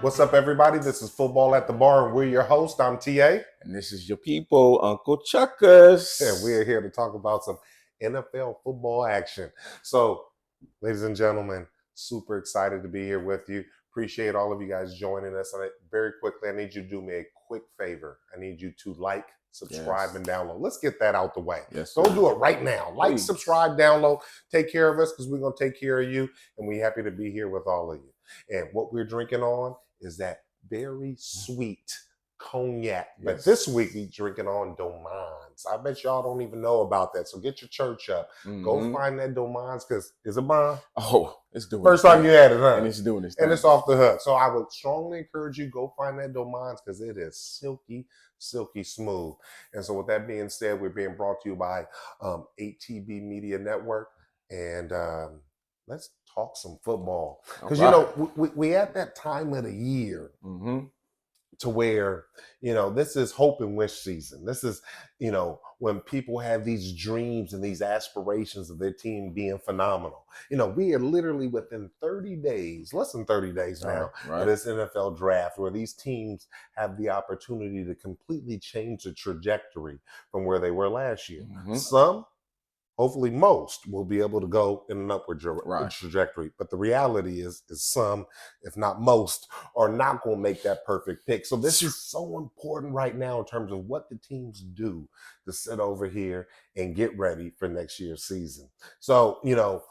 What's up, everybody? This is Football at the Bar, and we're your host. I'm TA. And this is your people, Uncle Chuckus. And we're here to talk about some NFL football action. So, ladies and gentlemen, super excited to be here with you. Appreciate all of you guys joining us. And very quickly, I need you to do me a quick favor. I need you to like, subscribe, and download. Let's get that out the way. Yes, Go sir. do it right now. Like, Please. subscribe, download. Take care of us because we're going to take care of you. And we're happy to be here with all of you. And what we're drinking on is that very sweet cognac. Yes. But this week we drinking on Domainz. I bet y'all don't even know about that. So get your church up. Go find that Domainz because it's a bomb. Oh, it's doing First time you had it, huh? And it's doing this thing. And it's off the hook. So I would strongly encourage you, go find that Domainz because it is silky smooth. And so with that being said, we're being brought to you by ATB Media Network. And let's talk some football. Because, you know, we at that time of the year to where, you know, this is hope and wish season. This is, you know, when people have these dreams and these aspirations of their team being phenomenal. You know, we are literally within 30 days, less than 30 days now, of this NFL draft where these teams have the opportunity to completely change the trajectory from where they were last year. Some, hopefully most, will be able to go in an upward trajectory. But the reality is some, if not most, are not going to make that perfect pick. So this is so important right now in terms of what the teams do to sit over here and get ready for next year's season. So, you know,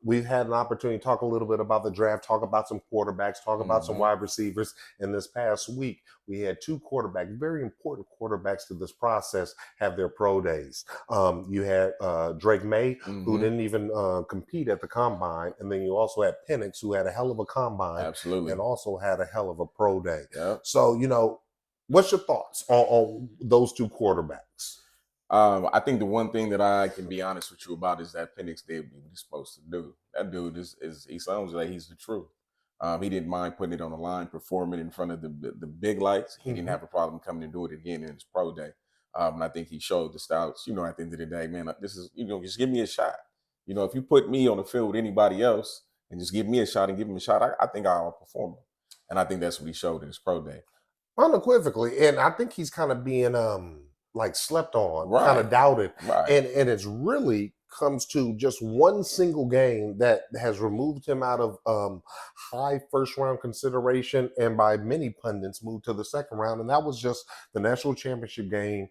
we've had an opportunity to talk a little bit about the draft, talk about some quarterbacks, talk about some wide receivers. And this past week, we had two quarterbacks, very important quarterbacks to this process, have their pro days. You had Drake May, who didn't even compete at the combine. And then you also had Penix, who had a hell of a combine. Absolutely. And also had a hell of a pro day. Yep. So, you know, what's your thoughts on those two quarterbacks? I think the one thing that I can be honest with you about is that Penix did what he's supposed to do. That dude is he sounds like he's the truth. He didn't mind putting it on the line, performing in front of the big lights. He didn't have a problem coming and do it again in his pro day. And I think he showed the styles, you know, at the end of the day, man, this is, you know, just give me a shot. You know, if you put me on the field with anybody else and just give me a shot and give him a shot, I think I'll perform him. And I think that's what he showed in his pro day. Unequivocally. And I think he's kind of being like slept on, kind of doubted. And it's really comes to just one single game that has removed him out of high first round consideration and by many pundits moved to the second round. And that was just the national championship game,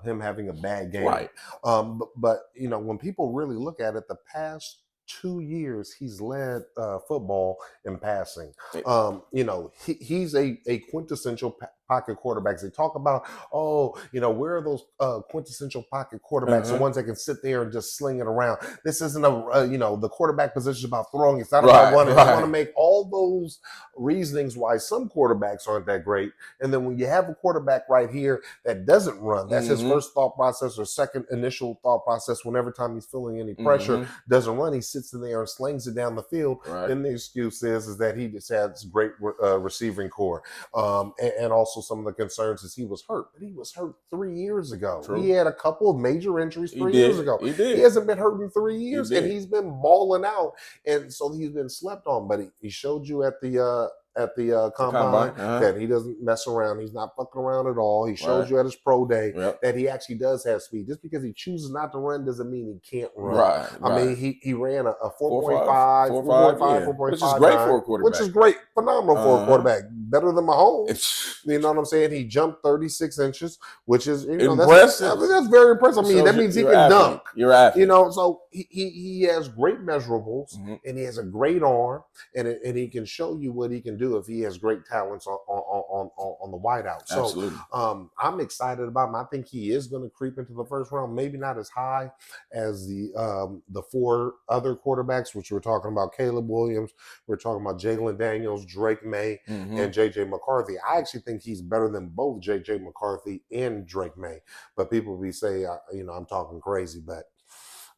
him having a bad game. But, you know, when people really look at it, the past 2 years, he's led football in passing. You know, he's a quintessential pocket quarterbacks. They talk about, oh, you know, where are those quintessential pocket quarterbacks, the ones that can sit there and just sling it around. This isn't you know, the quarterback position is about throwing. It's not about running. I want to make all those reasonings why some quarterbacks aren't that great. And then when you have a quarterback right here that doesn't run, that's his first thought process or second initial thought process whenever time he's feeling any pressure, doesn't run, he sits in there and slings it down the field. Then the excuse is that he just has great receiving core. And also some of the concerns is he was hurt, but he was hurt 3 years ago. He had a couple of major injuries 3 years ago. He hasn't been hurt in 3 years, and he's been balling out. And so he's been slept on, but he showed you at the combine that he doesn't mess around. He's not fucking around at all. He shows you at his pro day that he actually does have speed. Just because he chooses not to run doesn't mean he can't run. I mean, he ran a 4.5, 4.5, which is great for a quarterback. Which is great, phenomenal for a quarterback. Better than Mahomes. You know what I'm saying? He jumped 36 inches, which is, you know, impressive. That's very impressive. I mean, that means he can dunk. You're athlete. You know, so he has great measurables and he has a great arm and he can show you what he can do if he has great talents on the wideout. So I'm excited about him. I think he is going to creep into the first round, maybe not as high as the four other quarterbacks, which we're talking about Caleb Williams, we're talking about Jalen Daniels, Drake May, and J.J. McCarthy. I actually think he's better than both J.J. McCarthy and Drake May. But people will say, you know, I'm talking crazy. But,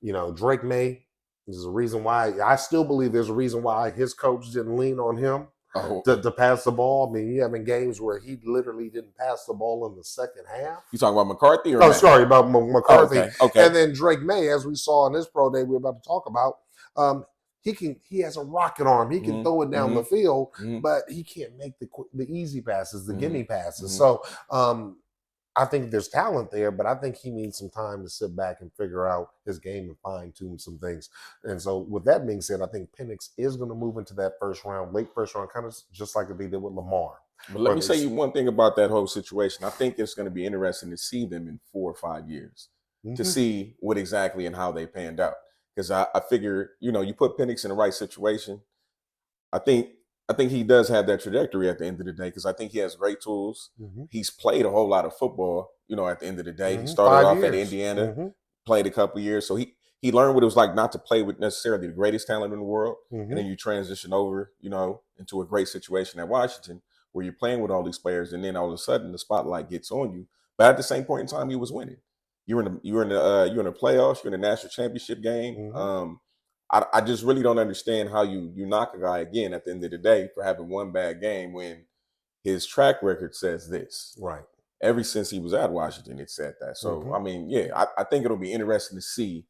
you know, Drake May, there's a reason why. I still believe there's a reason why his coach didn't lean on him to pass the ball. I mean, you having games where he literally didn't pass the ball in the second half. You talking about McCarthy? Or sorry, about McCarthy. Okay. And then Drake May, as we saw in this pro day we're about to talk about, he has a rocket arm. He can throw it down the field, but he can't make the easy passes, the gimme passes. So I think there's talent there, but I think he needs some time to sit back and figure out his game and fine tune some things. And so with that being said, I think Penix is going to move into that first round, late first round, kind of just like they did with Lamar. But let me say you one thing about that whole situation. I think it's going to be interesting to see them in 4 or 5 years to see what exactly and how they panned out. Because I figure, you put Penix in the right situation. I think he does have that trajectory at the end of the day because I think he has great tools. He's played a whole lot of football, at the end of the day. He started off at Indiana, played a couple years. So he learned what it was like not to play with necessarily the greatest talent in the world. And then you transition over, into a great situation at Washington where you're playing with all these players. And then all of a sudden the spotlight gets on you. But at the same point in time, he was winning. You're in the playoffs. You're in the national championship game. I just really don't understand how you knock a guy again at the end of the day for having one bad game when his track record says this. Right. Ever since he was at Washington, it said that. So I mean, I think it'll be interesting to see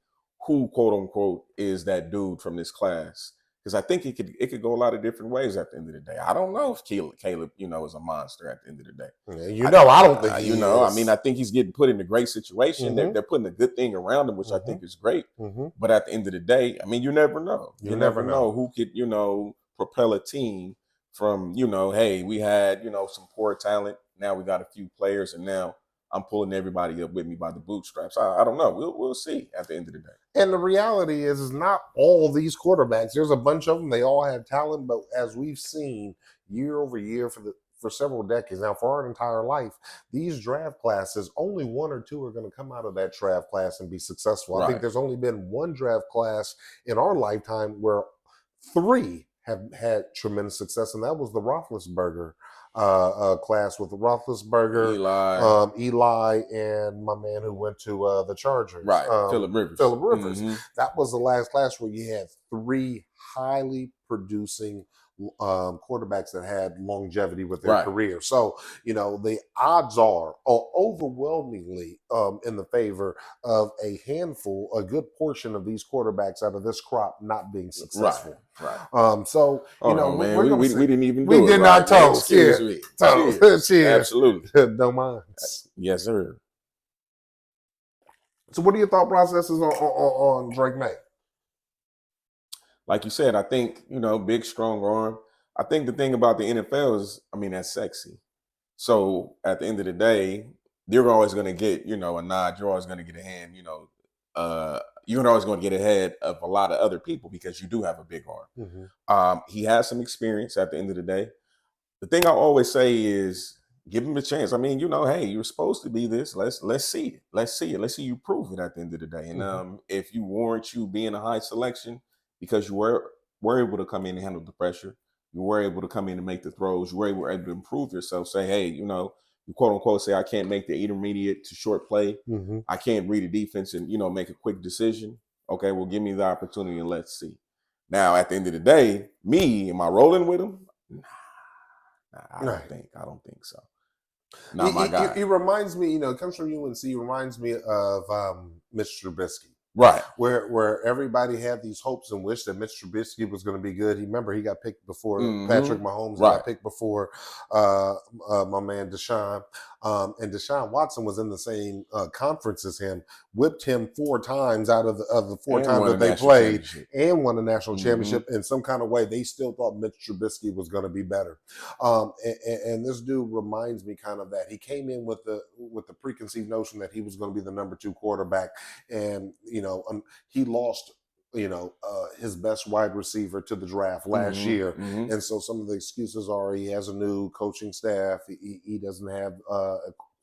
who, quote unquote, is that dude from this class. Because I think it could go a lot of different ways at the end of the day. I don't know if Caleb, is a monster at the end of the day. Yeah, I don't think he is. I mean, I think he's getting put in a great situation. They're putting a good thing around him, which I think is great. But at the end of the day, I mean, you never know. You never know who could, propel a team from, hey, we had, some poor talent. Now we got a few players, and now I'm pulling everybody up with me by the bootstraps. I don't know. We'll see at the end of the day. And the reality is not all these quarterbacks. There's a bunch of them. They all have talent, but as we've seen year over year for several decades now, for our entire life, these draft classes, only 1 or 2 are going to come out of that draft class and be successful. Right. I think there's only been one draft class in our lifetime where 3 have had tremendous success, and that was the Roethlisberger class with Roethlisberger, Eli, and my man who went to the Chargers, right? Phillip Rivers. That was the last class where you had 3 highly producing quarterbacks that had longevity with their career. So, the odds are overwhelmingly in the favor of a good portion of these quarterbacks out of this crop not being successful. Right. So, man, we didn't even do it. We did not toast. Excuse me. Toast. Cheers. Absolutely. Domainz. Yes, sir. So what are your thought processes on Drake May? Like you said, I think, big, strong arm. I think the thing about the NFL is, that's sexy. So at the end of the day, you're always going to get, a nod. You're always going to get a hand, you're always going to get ahead of a lot of other people because you do have a big arm. He has some experience at the end of the day. The thing I always say is give him a chance. I mean, hey, you're supposed to be this. Let's see it. Let's see it. Let's see you prove it at the end of the day. And if you warrant you being a high selection because you were able to come in and handle the pressure, you were able to come in and make the throws, you were able to improve yourself, say, hey, you quote unquote say, I can't make the intermediate to short play. I can't read a defense and, make a quick decision. Okay, well, give me the opportunity and let's see. Now, at the end of the day, am I rolling with him? I don't think so. Not my guy. He reminds me, it comes from UNC. He reminds me of Mitch Trubisky. Right. Where everybody had these hopes and wish that Mitch Trubisky was going to be good. He got picked before Patrick Mahomes. He got picked before my man DeJean. And Deshaun Watson was in the same conference as him, whipped him 4 times out of the 4 times that they played and won a national championship. In some kind of way, they still thought Mitch Trubisky was going to be better. And this dude reminds me kind of that. He came in with the preconceived notion that he was going to be the number 2 quarterback. And, he lost his best wide receiver to the draft last year. And so some of the excuses are he has a new coaching staff. He doesn't have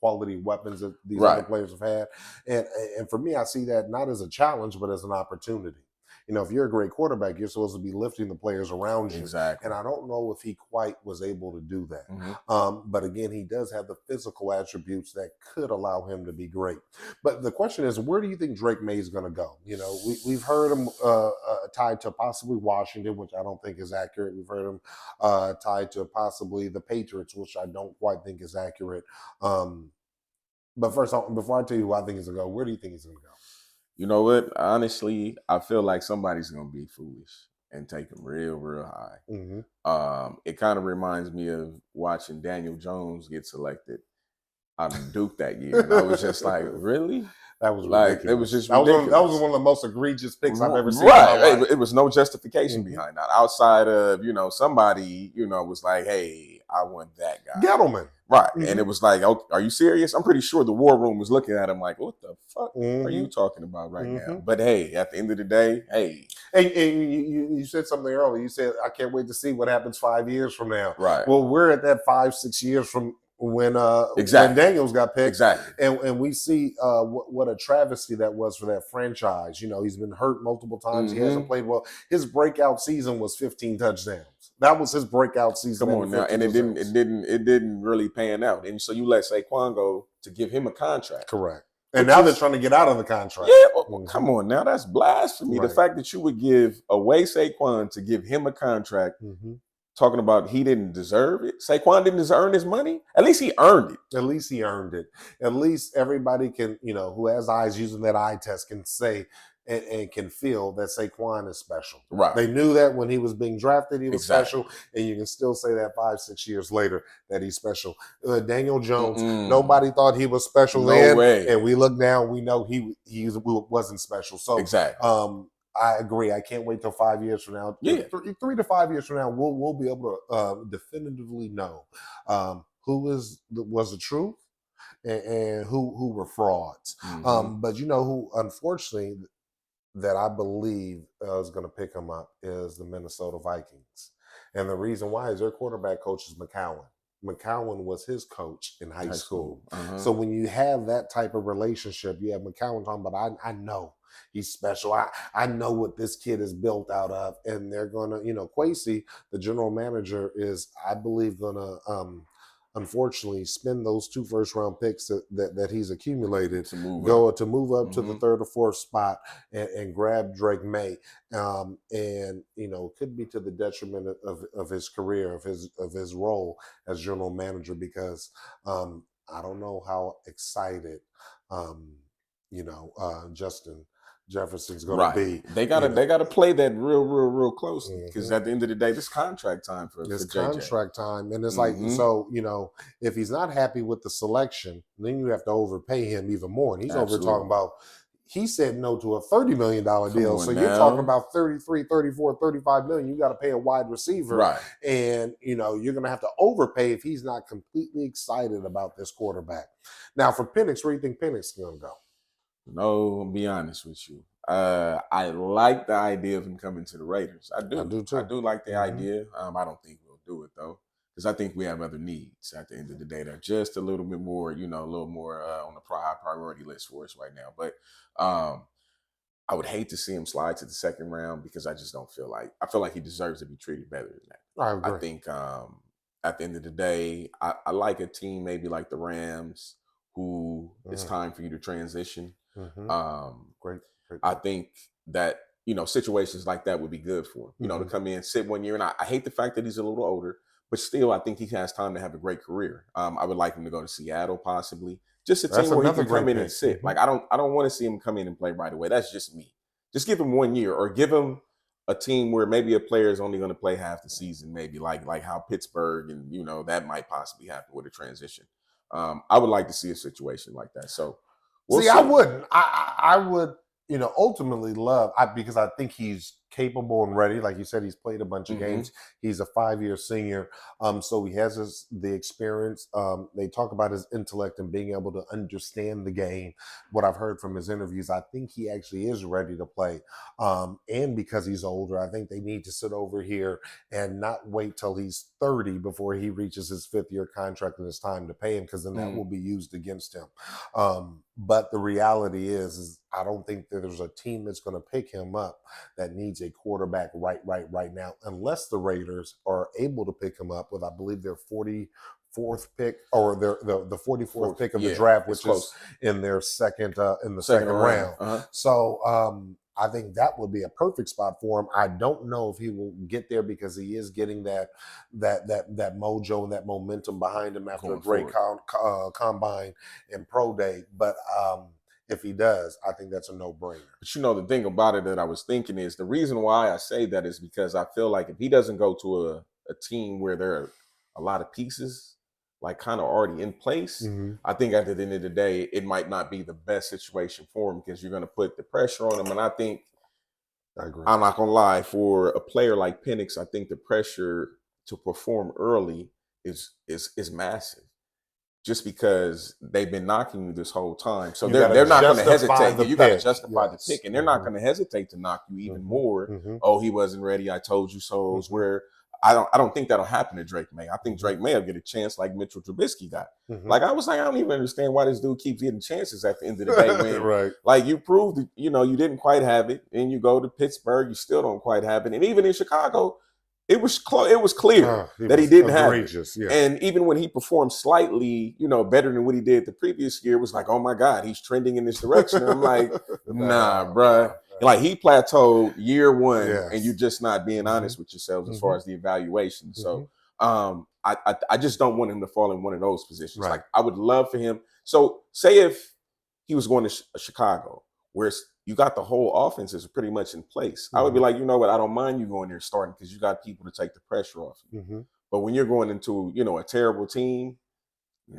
quality weapons that these other players have had. And for me, I see that not as a challenge, but as an opportunity. If you're a great quarterback, you're supposed to be lifting the players around you. Exactly. And I don't know if he quite was able to do that. But again, he does have the physical attributes that could allow him to be great. But the question is, where do you think Drake May is going to go? We've heard him tied to possibly Washington, which I don't think is accurate. We've heard him tied to possibly the Patriots, which I don't quite think is accurate. But first, before I tell you who I think he's going to go, where do you think he's going to go? You know what? Honestly, I feel like somebody's going to be foolish. and take them real high. Mm-hmm. It kind of reminds me of watching Daniel Jones get selected out of Duke that year, and I was just like, really? That was like ridiculous. It was just that ridiculous. That was one of the most egregious picks I've ever seen. Right, it was no justification behind that outside of somebody was like, hey, I want that guy. Gettleman. Right. And it was like, oh, are you serious? I'm pretty sure the war room was looking at him like, what the fuck are you talking about right now? But hey, at the end of the day, hey. And you said something earlier. You said, I can't wait to see what happens 5 years from now. Right. Well, we're at that 5-6 years from when Daniels got picked. Exactly. And we see what a travesty that was for that franchise. He's been hurt multiple times. He hasn't played well. His breakout season was 15 touchdowns. That was his breakout season. Come on now, and it didn't really pan out. And so you let Saquon go to give him a contract. Correct. And now they're trying to get out of the contract. Yeah, well, come on now, that's blasphemy. Right. The fact that you would give away Saquon to give him a contract, talking about he didn't deserve it. Saquon didn't earn his money. At least he earned it. At least he earned it. At least everybody can, who has eyes using that eye test can say and can feel that Saquon is special. Right. They knew that when he was being drafted, he was special. And you can still say that 5-6 years later that he's special. Daniel Jones, nobody thought he was special then. Way. And we look now, we know he wasn't special. So exactly. I agree. I can't wait till 5 years from now. Yeah. 3 to 5 years from now, we'll be able to definitively know who was the truth and who were frauds. But who, unfortunately, that I believe is going to pick him up is the Minnesota Vikings. And the reason why is their quarterback coach is McCowan. McCowan was his coach in high school. So when you have that type of relationship, you have McCowan talking about, I know he's special. I know what this kid is built out of. And they're going to, Kwesi, the general manager, is, I believe, going to, unfortunately, spend those 2 first-round picks that he's accumulated to move up to the 3rd or 4th spot and grab Drake May, and could be to the detriment of his career, of his role as general manager, because I don't know how excited Justin Jefferson's going to be. They gotta play that real closely, because at the end of the day, this contract time for contract time, and it's like, so if he's not happy with the selection, then you have to overpay him even more. And he's over talking about, he said no to a $30 million deal. So you're talking about 33, 34, 35 million. You got to pay a wide receiver, right? And you're going to have to overpay if he's not completely excited about this quarterback. Now for Penix, where do you think Penix is going to go? No, I'll be honest with you. I like the idea of him coming to the Raiders. I do too. I do like the idea. I don't think we'll do it though, because I think we have other needs at the end of the day that are just a little bit more, a little more on the high priority list for us right now. But I would hate to see him slide to the 2nd round, because I just don't feel like, I feel like he deserves to be treated better than that. I agree. I think at the end of the day, I like a team maybe like the Rams, who it's time for you to transition. Great. I think that, situations like that would be good for him, to come in, sit 1 year. And I hate the fact that he's a little older, but still, I think he has time to have a great career. I would like him to go to Seattle, possibly. Just a team where he can come in and sit. Like, I don't want to see him come in and play right away. That's just me. Just give him 1 year, or give him a team where maybe a player is only going to play half the season, maybe like how Pittsburgh and, that might possibly happen with a transition. I would like to see a situation like that. So, I wouldn't. I would, ultimately love, because I think he's capable and ready. Like you said, he's played a bunch of games. He's a 5-year senior. So he has the experience. They talk about his intellect and being able to understand the game. What I've heard from his interviews, I think he actually is ready to play. And because he's older, I think they need to sit over here and not wait till he's 30 before he reaches his 5th-year contract and it's time to pay him, because then that will be used against him. But the reality is I don't think that there's a team that's going to pick him up that needs a quarterback right now, unless the Raiders are able to pick him up with, I believe, their 44th pick, or the 44th pick of the draft, which is in their second round. So I think that would be a perfect spot for him. I don't know if he will get there, because he is getting that mojo and that momentum behind him after a great combine and pro day. But if he does, I think that's a no-brainer. But the thing about it that I was thinking is the reason why I say that is because I feel like if he doesn't go to a team where there are a lot of pieces like kind of already in place, I think at the end of the day, it might not be the best situation for him because you're going to put the pressure on him. And I think, I agree. I'm not going to lie, for a player like Penix, I think the pressure to perform early is massive. Just because they've been knocking you this whole time. So they're not going to hesitate. You got to justify the pick. And they're not going to hesitate to knock you even more. Oh, he wasn't ready. I told you so. Where I don't think that'll happen to Drake May. I think Drake May will get a chance like Mitchell Trubisky got. Like I was like, I don't even understand why this dude keeps getting chances at the end of the day. When like you proved that, you didn't quite have it. And you go to Pittsburgh, you still don't quite have it. And even in Chicago, it was clear that he didn't have it. Yeah. And even when he performed slightly, better than what he did the previous year, it was like, oh my God, he's trending in this direction. And I'm like, nah, bruh. Like he plateaued year one, and you're just not being honest with yourselves as far as the evaluation. So I just don't want him to fall in one of those positions. Like I would love for him. So say if he was going to Chicago, where you got the whole offenses pretty much in place. I would be like, you know what? I don't mind you going there starting because you got people to take the pressure off you. But when you're going into, a terrible team,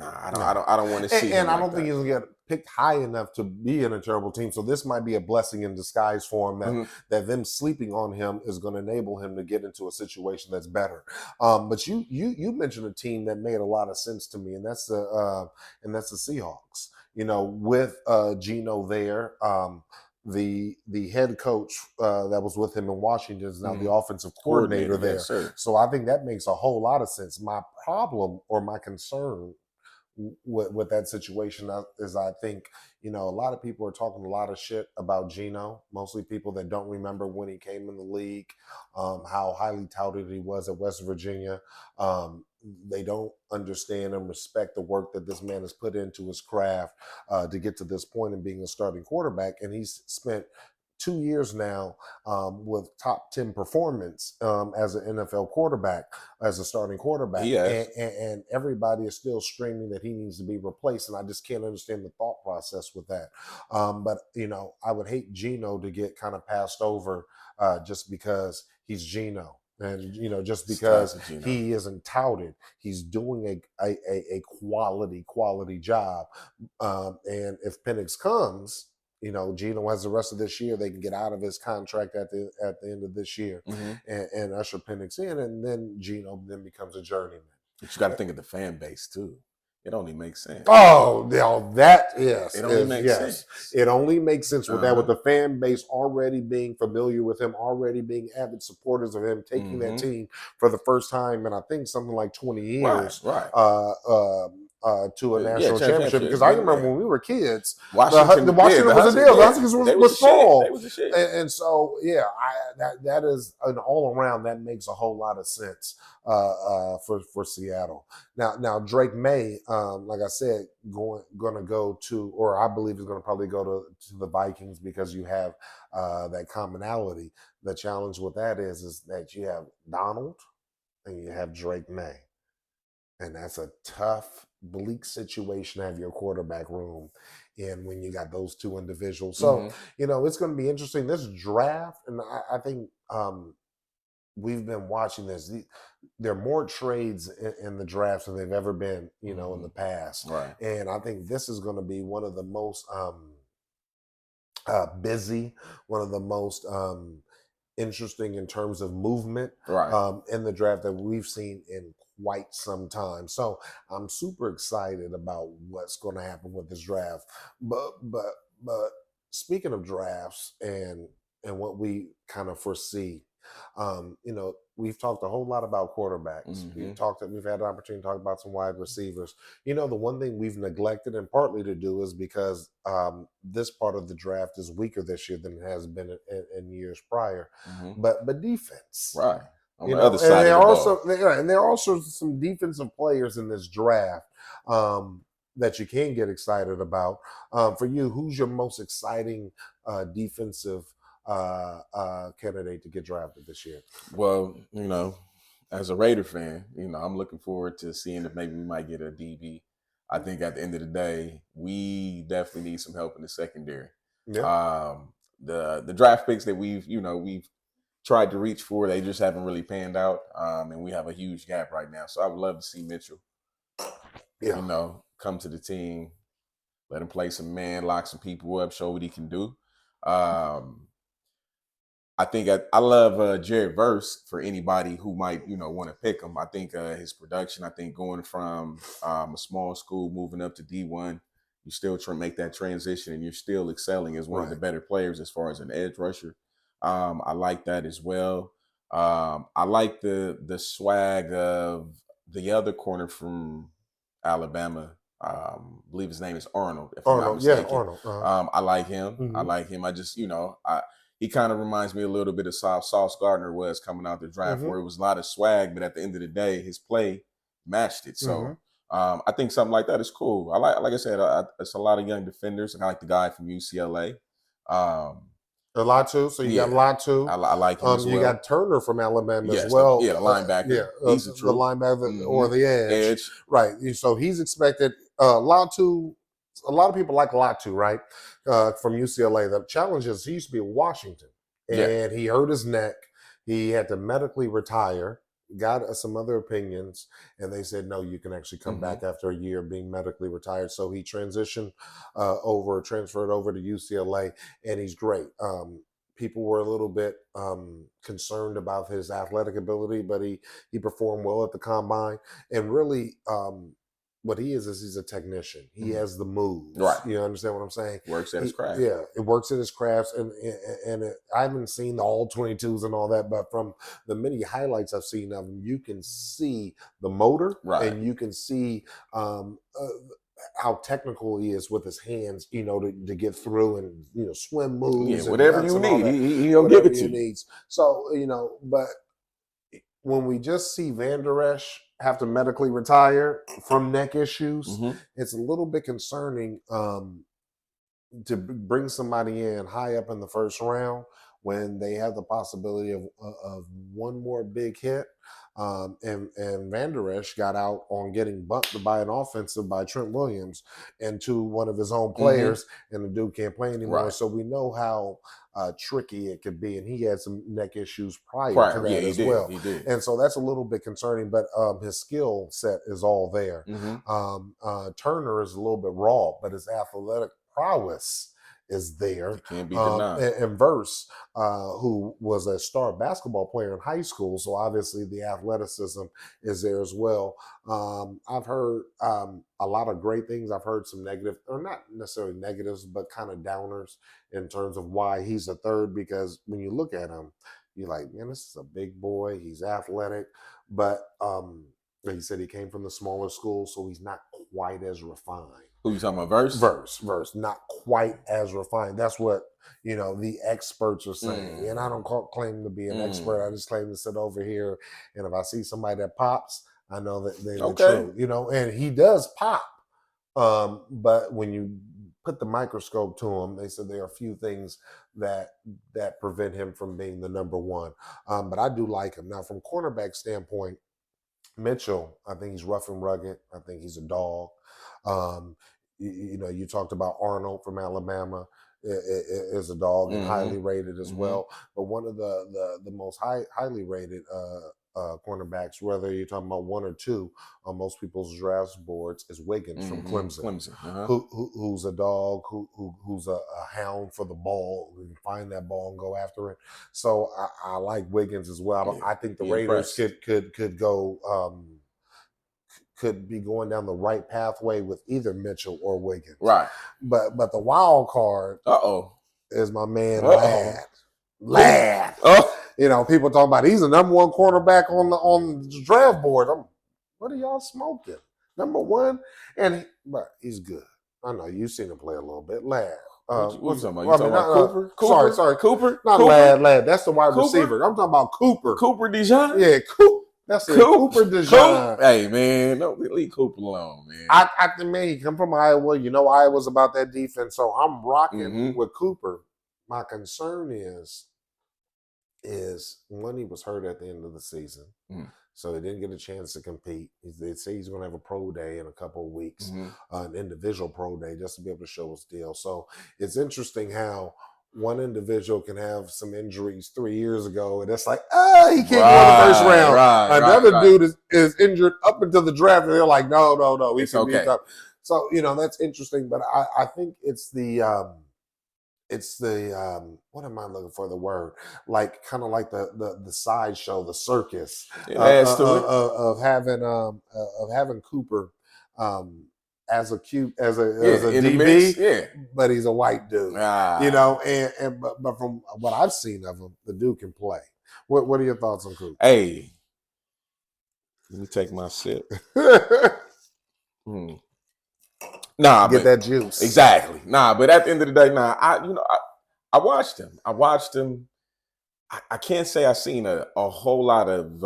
I don't want to see. And I don't think he's gonna get picked high enough to be in a terrible team. So this might be a blessing in disguise for him that them sleeping on him is going to enable him to get into a situation that's better. But you mentioned a team that made a lot of sense to me, and that's the Seahawks. With Geno there. The head coach that was with him in Washington is now the offensive coordinator there. So I think that makes a whole lot of sense. My problem or my concern with that situation is I think, a lot of people are talking a lot of shit about Geno, mostly people that don't remember when he came in the league, how highly touted he was at West Virginia. They don't understand and respect the work that this man has put into his craft to get to this point in being a starting quarterback. And he's spent 2 years now with top 10 performance as an NFL quarterback, as a starting quarterback. And everybody is still screaming that he needs to be replaced. And I just can't understand the thought process with that. But I would hate Geno to get kind of passed over just because he's Geno. And, just because he isn't touted, he's doing a quality job. And if Penix comes, Geno has the rest of this year. They can get out of his contract at the end of this year and usher Penix in. And then Geno then becomes a journeyman. But you got to think of the fan base, too. It only makes sense. Oh, that is. It only makes sense. It only makes sense with that, with the fan base already being familiar with him, already being avid supporters of him, taking that team for the first time in I think something like 20 years to a national championship. Because I remember when we were kids, Washington was a deal. The Huskies was strong. They was the shit. And so, that is an all around that makes a whole lot of sense for Seattle. Now Drake May, like I said, going to go to, or I believe is going to probably go to the Vikings because you have that commonality. The challenge with that is that you have Donald and you have Drake May. And that's a tough, bleak situation to have your quarterback room in when you got those two individuals. So, it's going to be interesting. This draft, and I think we've been watching this. There are more trades in the draft than they've ever been, in the past. Right. And I think this is going to be one of the most busy, one of the most interesting in terms of movement in the draft that we've seen in quite some time. So I'm super excited about what's going to happen with this draft. But speaking of drafts and what we kind of foresee, we've talked a whole lot about quarterbacks. We've had an opportunity to talk about some wide receivers. The one thing we've neglected, and partly to do is because this part of the draft is weaker this year than it has been in years prior. But defense, right? On the other side of the ball. And there are also some defensive players in this draft that you can get excited about. For you, who's your most exciting defensive candidate to get drafted this year? Well, as a Raider fan, I'm looking forward to seeing if maybe we might get a DB. I think at the end of the day, we definitely need some help in the secondary. Yeah. The draft picks that we've tried to reach for, they just haven't really panned out. And we have a huge gap right now. So I would love to see Mitchell, come to the team, let him play some man, lock some people up, show what he can do. I think I love Jared Verse for anybody who might, want to pick him. I think his production, going from a small school, moving up to D1, you still try to make that transition and you're still excelling as one of the better players as far as an edge rusher. I like that as well. I like the swag of the other corner from Alabama. I believe his name is Arnold, if I'm not mistaken. Yeah, Arnold. Uh-huh. I like him. Mm-hmm. I like him. I just, he kind of reminds me a little bit of Sauce Gardner was coming out the draft, where it was a lot of swag, but at the end of the day, his play matched it. So I think something like that is cool. Like I said, it's a lot of young defenders, and I like the guy from UCLA. Latu, so you got Latu. I like him as well. You got Turner from Alabama as well. The linebacker. He's the linebacker or the edge. Right. So he's expected. Latu, a lot of people like Latu, right? From UCLA. The challenge is he used to be in Washington, and he hurt his neck. He had to medically retire. Got some other opinions, and they said, no, you can actually come back after a year of being medically retired. So he transferred over to UCLA, and he's great. People were a little bit concerned about his athletic ability, but he performed well at the combine. And really, what he is he's a technician. He has the moves. Right. You understand what I'm saying? Works at his craft. Yeah, it works at his crafts. And I haven't seen the all 22s and all that, but from the many highlights I've seen of him, you can see the motor, and you can see how technical he is with his hands, to get through and, swim moves. Yeah, whatever you need, he'll give it to you. So, but when we just see Van Der Esch have to medically retire from neck issues, it's a little bit concerning to bring somebody in high up in the first round when they have the possibility of one more big hit. And Van Der Esch got out on getting bumped by an offensive by Trent Williams and to one of his own players, and the dude can't play anymore. Right. So we know how tricky it could be, and he had some neck issues prior to that as well. He did. And so that's a little bit concerning, but his skill set is all there. Turner is a little bit raw, but his athletic prowess is there. It can't be denied. And Verse, who was a star basketball player in high school, so obviously the athleticism is there as well. I've heard a lot of great things. I've heard some negative, or not necessarily negatives, but kind of downers in terms of why he's a third, because when you look at him, you're like, man, this is a big boy. He's athletic, but he said he came from the smaller school, so he's not quite as refined. Who you talking about, Verse? Verse, not quite as refined. That's what, the experts are saying. And I don't claim to be an expert. I just claim to sit over here, and if I see somebody that pops, I know that they're the truth, and he does pop. But when you put the microscope to him, they said there are a few things that prevent him from being the number one. But I do like him. Now, from cornerback standpoint, Mitchell, I think he's rough and rugged. I think he's a dog. You talked about Arnold from Alabama is a dog and highly rated as well. But one of the most highly rated cornerbacks, whether you're talking about one or two on most people's draft boards, is Wiggins from Clemson. Who's a dog, who's a hound for the ball, who can find that ball and go after it. So I like Wiggins as well. I think the Raiders could go. Could be going down the right pathway with either Mitchell or Wiggins. Right. But the wild card is my man Ladd. People talking about he's the number one quarterback on the draft board. What are y'all smoking? Number one? But he's good. I know you've seen him play a little bit. Ladd. What you talking about? You talking about Cooper? Sorry, Cooper? Not Ladd. That's the wide receiver. I'm talking about Cooper. Cooper DeJean? Yeah, Cooper. That's it. Cooper DeJean. Hey, man, don't leave Cooper alone, man. I think, man, he come from Iowa. Iowa's about that defense, so I'm rocking with Cooper. My concern is one, he was hurt at the end of the season. so he didn't get a chance to compete. They say he's going to have a pro day in a couple of weeks, an individual pro day, just to be able to show his deal. So it's interesting how one individual can have some injuries 3 years ago, and it's like, he can't go in the first round. Another dude is injured up until the draft, and they're like, no, he's okay. So that's interesting. But I think it's the what am I looking for? The word, like kind of like the sideshow, the circus of having Cooper. As a DB, but he's a white dude, but from what I've seen of him, the dude can play. What are your thoughts on Cooper? Hey, let me take my sip. Nah, get that juice. Exactly. Nah, but at the end of the day, I watched him. I can't say I've seen a whole lot of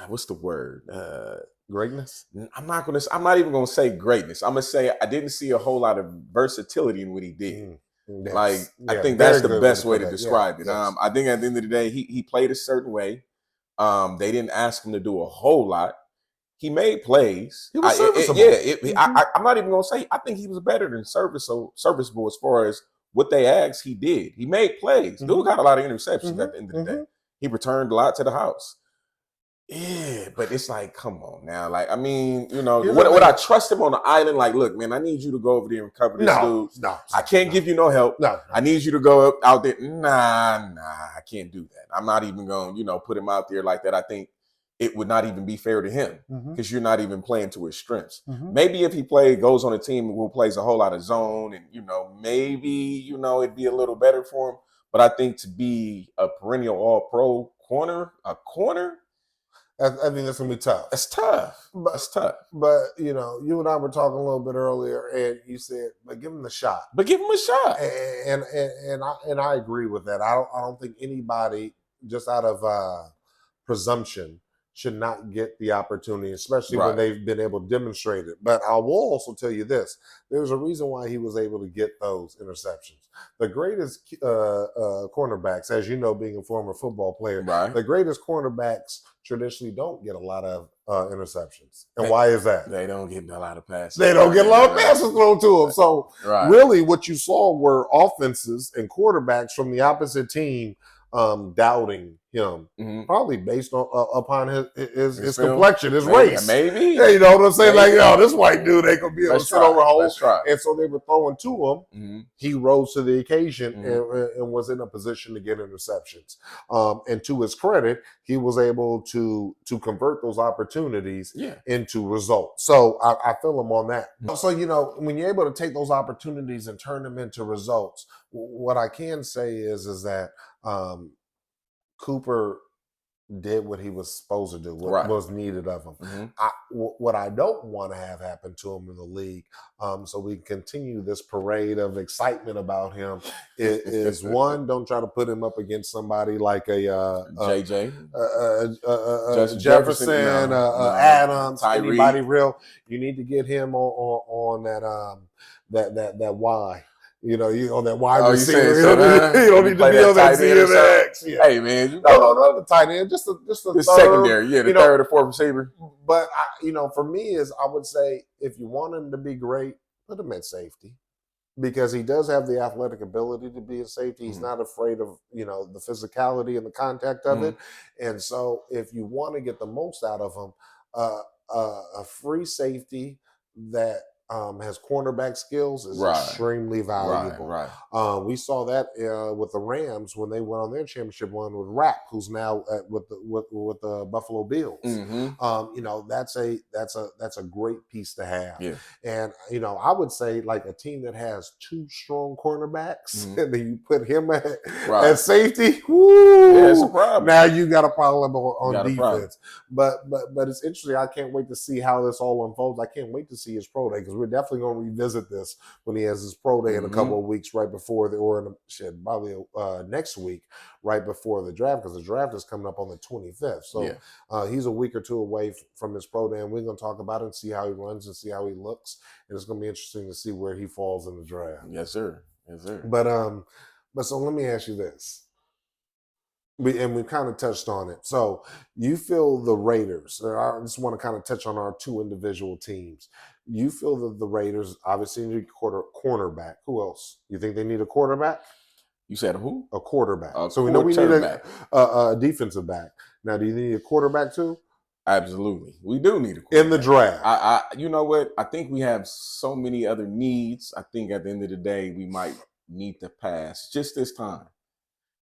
what's the word? Greatness? I'm not even gonna say greatness. I'm gonna say I didn't see a whole lot of versatility in what he did. I think that's the best way to describe it. Yes. I think at the end of the day, he played a certain way. They didn't ask him to do a whole lot. He made plays. He was serviceable. I'm not even gonna say. I think he was better than serviceable as far as what they asked. He did. He made plays. Dude got a lot of interceptions at the end of the day. He returned a lot to the house. Yeah, but it's like, come on now. Like, I mean, would I trust him on the island? Like, look, man, I need you to go over there and cover this dude. No, I can't give you no help. No. I need you to go out there. Nah, I can't do that. I'm not even going to, put him out there like that. I think it would not even be fair to him because you're not even playing to his strengths. Maybe if he goes on a team who plays a whole lot of zone and, maybe, it'd be a little better for him. But I think to be a perennial all-pro corner, I think that's going to be tough. It's tough. It's tough. But, you and I were talking a little bit earlier, and you said, but give him the shot. But give him a shot. And I agree with that. I don't think anybody, just out of presumption, should not get the opportunity, especially when they've been able to demonstrate it. But I will also tell you this. There's a reason why he was able to get those interceptions. The greatest cornerbacks, as you know, being a former football player, the greatest cornerbacks traditionally don't get a lot of interceptions. And why is that? They don't get a lot of passes. They don't get a lot of passes thrown to them. So really what you saw were offenses and quarterbacks from the opposite team doubting him, probably based upon his complexion, his race. Maybe. Yeah, you know what I'm saying? Maybe. Like, this white dude ain't gonna be able to sit over holes. And so they were throwing to him. He rose to the occasion and was in a position to get interceptions. And to his credit, he was able to convert those opportunities into results. So I feel him on that. So, when you're able to take those opportunities and turn them into results, what I can say is that Cooper did what he was supposed to do, what was needed of him. What I don't want to have happen to him in the league, so we continue this parade of excitement about him, is one, don't try to put him up against somebody like a JJ, Jefferson, Adams, Tyree. Anybody real. You need to get him on that Y. On that wide receiver. You don't need to be on that CMX. Hey, man. No, the tight end. Just the third, secondary. Yeah, the third or fourth receiver. But, for me, I would say if you want him to be great, put him at safety. Because he does have the athletic ability to be a safety. He's not afraid of, the physicality and the contact of it. And so if you want to get the most out of him, a free safety that has cornerback skills is extremely valuable. We saw that with the Rams when they went on their championship run with Rapp, who's now with the Buffalo Bills. That's a great piece to have. Yeah. And I would say like a team that has two strong cornerbacks, and then you put him at safety. Woo, it's a problem. Now you got a problem on defense. But it's interesting. I can't wait to see how this all unfolds. I can't wait to see his pro day because we're definitely going to revisit this when he has his pro day in a couple of weeks right before probably next week right before the draft, because the draft is coming up on the 25th. So he's a week or two away from his pro day, and we're going to talk about it and see how he runs and see how he looks. And it's going to be interesting to see where he falls in the draft. Yes, sir. Yes, sir. But so let me ask you this. We've kind of touched on it. So you feel the Raiders. I just want to kind of touch on our two individual teams. You feel that the Raiders obviously need a cornerback. Who else? You think they need a quarterback? You said who? A quarterback. So we know we need a defensive back. Now, do you need a quarterback too? Absolutely. We do need a quarterback. In the draft. You know what? I think we have so many other needs. I think at the end of the day, we might need to pass just this time.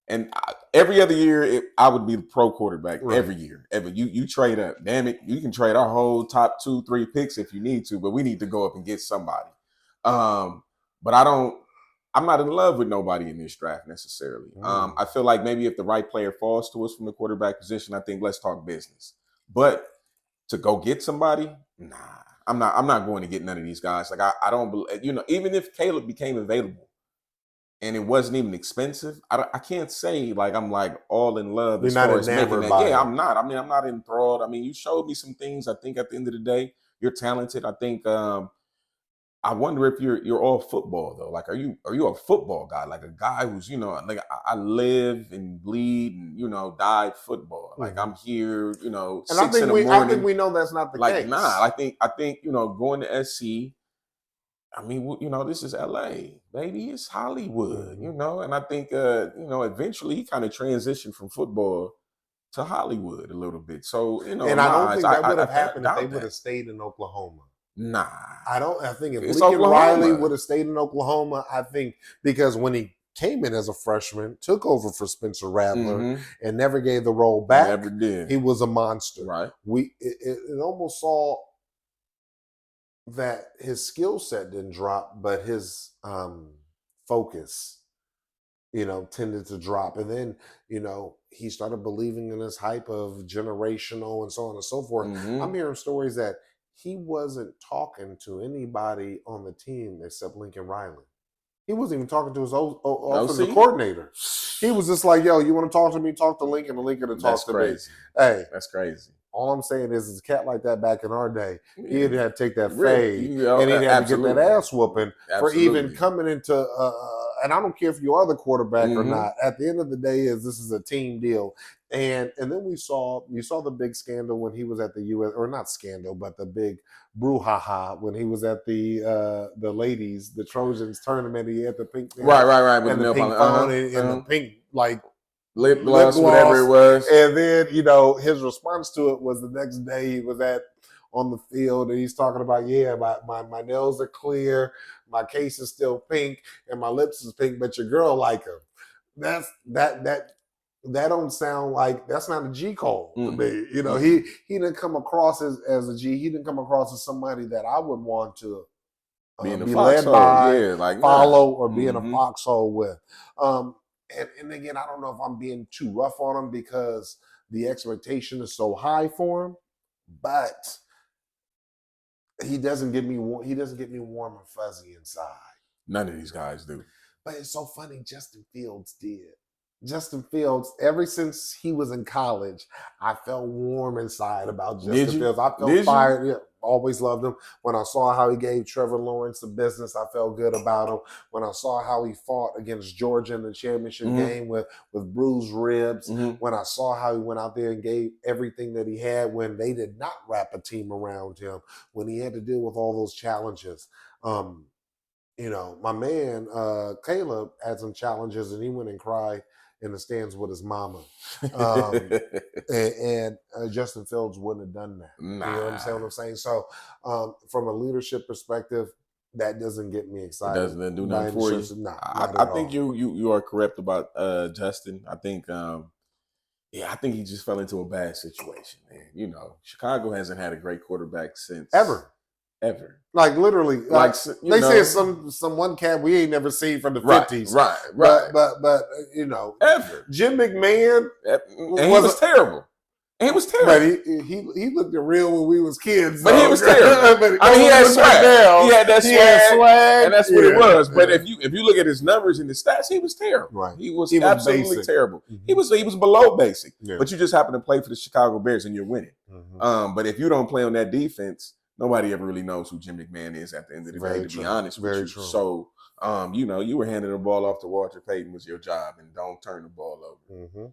And every other year, I would be the pro quarterback every year. You trade up. Damn it, you can trade our whole top 2-3 picks if you need to, but we need to go up and get somebody. But I'm not in love with nobody in this draft necessarily. I feel like maybe if the right player falls to us from the quarterback position, I think let's talk business. But to go get somebody, nah, I'm not going to get none of these guys. Like I don't believe, even if Caleb became available and it wasn't even expensive, I can't say like I'm like all in love as far as making that. Yeah, I'm not. I mean, I'm not enthralled. I mean, you showed me some things. I think at the end of the day, you're talented. I think I wonder if you're all football though. Like, are you a football guy? Like a guy who's like I live and bleed and die football. Like I'm here, And 6 I think in the morning. I think we know that's not the case. Like nah, I think going to SC. I mean, this is LA, baby. It's Hollywood, and I think eventually he kind of transitioned from football to Hollywood a little bit. So and I don't think that would have happened if they would have stayed in Oklahoma. Nah, I think if Lincoln Riley would have stayed in Oklahoma, I think because when he came in as a freshman, took over for Spencer Rattler, and never gave the role back. Never did. He was a monster. Right. It almost saw that his skill set didn't drop, but his focus, tended to drop. And then, he started believing in this hype of generational and so on and so forth. I'm hearing stories that he wasn't talking to anybody on the team except Lincoln Riley. He wasn't even talking to his offensive coordinator. He was just like, yo, you want to talk to me? Talk to Lincoln, and Lincoln to talk to me. Hey, that's crazy. All I'm saying is a cat like that back in our day, he'd have to take that fade, and he'd have to get that ass whooping for even coming into and I don't care if you are the quarterback or not. At the end of the day, this is a team deal. And then you saw the big scandal when he was at the U.S. or not scandal, but the big brouhaha when he was at the ladies, the Trojans tournament. He had the pink right with and the pink phone and the pink like lip gloss, whatever it was. And then his response to it was the next day he was on the field and he's talking about my nails are clear, my case is still pink, and my lips is pink, but your girl like them. That don't sound like that's not a G code to me. He didn't come across as a G. He didn't come across as somebody that I would want to be led by, follow, or be in a foxhole with. And again, I don't know if I'm being too rough on him because the expectation is so high for him, but he doesn't get me warm and fuzzy inside. None of these guys do. But it's so funny. Justin Fields did. Justin Fields, ever since he was in college, I felt warm inside about Justin Fields. I felt fired. Yeah, always loved him. When I saw how he gave Trevor Lawrence the business, I felt good about him. When I saw how he fought against Georgia in the championship game with bruised ribs, when I saw how he went out there and gave everything that he had when they did not wrap a team around him, when he had to deal with all those challenges. My man, Caleb, had some challenges and he went and cried in the stands with his mama. And Justin Fields wouldn't have done that. Nah. You know what I'm saying? So from a leadership perspective, that doesn't get me excited. It doesn't do nothing for you? Nah, I think you are correct about Justin. I think I think he just fell into a bad situation, man. Chicago hasn't had a great quarterback since ever. Like literally, they said some one cat we ain't never seen from the 50s. Right. But ever. Jim McMahon he was terrible. He was terrible. But he looked real when we was kids. But he was terrible. He had swag. He had that swag, and that's what it was. But if you look at his numbers and his stats, he was terrible. Right. He was absolutely terrible. He was below basic. Yeah. But you just happen to play for the Chicago Bears and you're winning. But if you don't play on that defense, nobody ever really knows who Jim McMahon is at the end of the day, to be honest with you. True. So You were handing the ball off to Walter Payton was your job, and don't turn the ball over.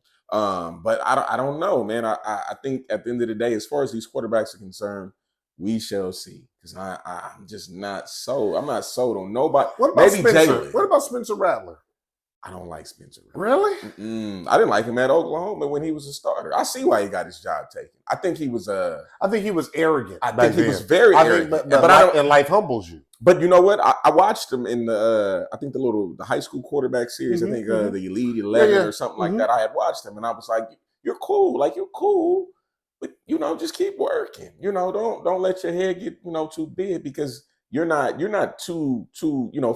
But I don't know, man. I think at the end of the day, as far as these quarterbacks are concerned, we shall see. Because I'm just not sold. I'm not sold on nobody. What about Maybe Spencer? Jalen. What about Spencer Rattler? I don't like Spencer Rattler. Really? I didn't like him at Oklahoma when he was a starter. I see why he got his job taken. I think he was arrogant. I think he was very arrogant. And life humbles you. But you know what? I watched him in the I think the high school quarterback series. I think the Elite 11 or something like that. I had watched him, and I was like, "You're cool. Like you're cool, but just keep working. Don't let your head get too big because you're not too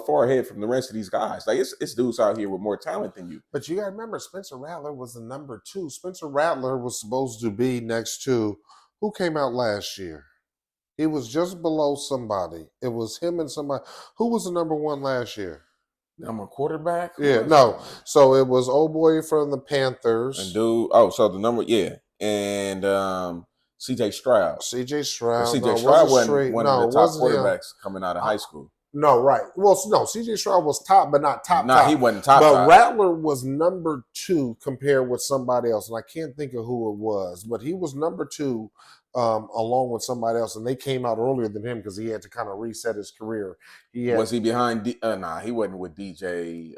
far ahead from the rest of these guys. Like it's dudes out here with more talent than you. But you got to remember, Spencer Rattler was the number 2. Spencer Rattler was supposed to be next to who came out last year. He was just below somebody. It was him and somebody. Who was the number 1 last year? I'm a quarterback? Yeah, no. So it was old boy from the Panthers. And so the number, yeah. And C.J. Stroud. C.J. Stroud. C.J. Stroud wasn't one of the top quarterbacks coming out of high school. No, right. Well, no, C.J. Stroud was top, but not top. No, he wasn't top. But Rattler was number 2 compared with somebody else, and I can't think of who it was, but he was number 2 along with somebody else, and they came out earlier than him because he had to kind of reset his career. Was he behind? Nah, he wasn't with DJ.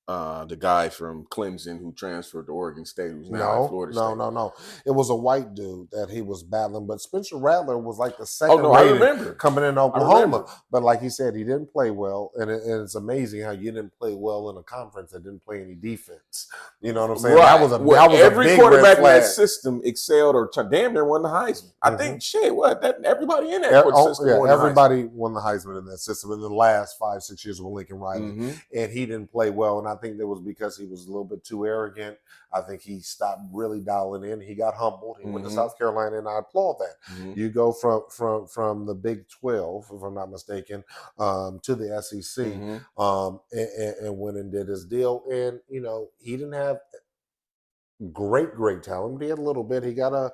The guy from Clemson who transferred to Oregon State, who's now at Florida State. No. It was a white dude that he was battling, but Spencer Rattler was like the second rated coming in Oklahoma. But like he said, he didn't play well, and it's amazing how you didn't play well in a conference that didn't play any defense. You know what I'm saying? Right. That was every quarterback in that system excelled or damn near won the Heisman. I think everybody in that system won everybody won the Heisman in that system in the last 5-6 years with Lincoln Riley, and he didn't play well. And I think that was because he was a little bit too arrogant. I think he stopped really dialing in. He got humbled. He went to South Carolina, and I applaud that. You go from the Big 12, if I'm not mistaken, to the SEC, and went and did his deal. And he didn't have great talent, but he had a little bit. He got a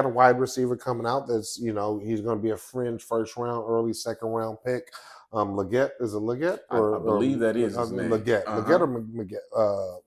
wide receiver coming out that's he's going to be a fringe first round, early second round pick. Leggett, is it Leggett? I believe that is his name. Leggett. Leggett or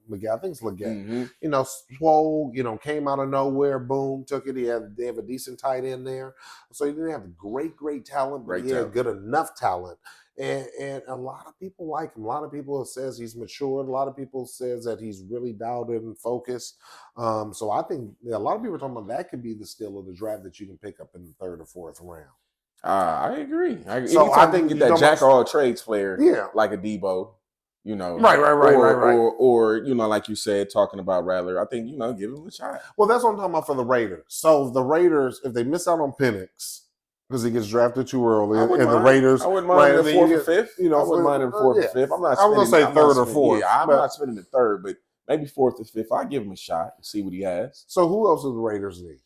Leggett? I think it's Leggett. Swole, came out of nowhere, boom, took it. They have a decent tight end there. So he didn't have great talent, but he had good enough talent. And a lot of people like him. A lot of people says he's matured. A lot of people says that he's really dialed in and focused. So I think a lot of people are talking about that could be the steal of the draft that you can pick up in the 3rd or 4th round. I agree. So I think get that jack of all trades player, like a Debo, right. Or like you said, talking about Rattler. I think give him a shot. Well, that's what I'm talking about for the Raiders. So the Raiders, if they miss out on Penix because he gets drafted too early, and the Raiders, I wouldn't mind him 4th or 5th. I wouldn't mind him 4th or 5th. I'm not. I was gonna say 3rd or 4th. Yeah, I'm not spending the 3rd, but maybe 4th or 5th. I give him a shot and see what he has. So who else do the Raiders need?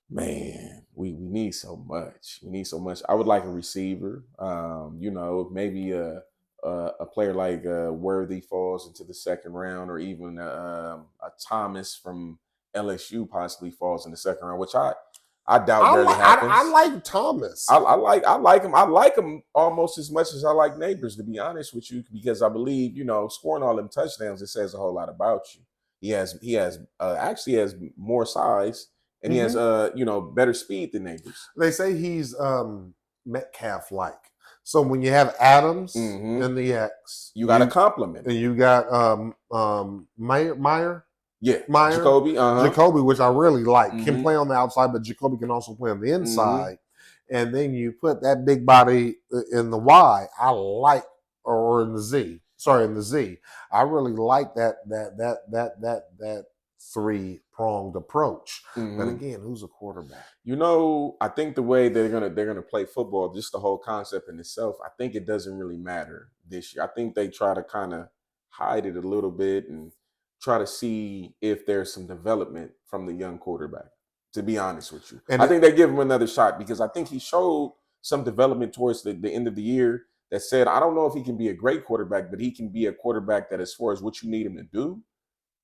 Man, we need so much. We need so much. I would like a receiver. Maybe a player like Worthy falls into the 2nd round, or even a Thomas from LSU possibly falls in the 2nd round, which I doubt barely happens. I like Thomas. I like him. I like him almost as much as I like Neighbors, to be honest with you, because I believe scoring all them touchdowns, it says a whole lot about you. He actually has more size. And he has, better speed than Neighbors. They say he's Metcalf-like. So when you have Adams and the X, you got a compliment, and you got Meyer. Yeah, Meyer, Jacoby, which I really like. Can play on the outside, but Jacoby can also play on the inside. And then you put that big body in the Y. I like, or in the Z. Sorry, in the Z. I really like that 3-pronged approach. But again, who's a quarterback? I think the way they're gonna play football, just the whole concept in itself, I think it doesn't really matter this year. I think they try to kind of hide it a little bit and try to see if there's some development from the young quarterback, to be honest with you. And I think they give him another shot because I think he showed some development towards the end of the year that said, I don't know if he can be a great quarterback, but he can be a quarterback that, as far as what you need him to do,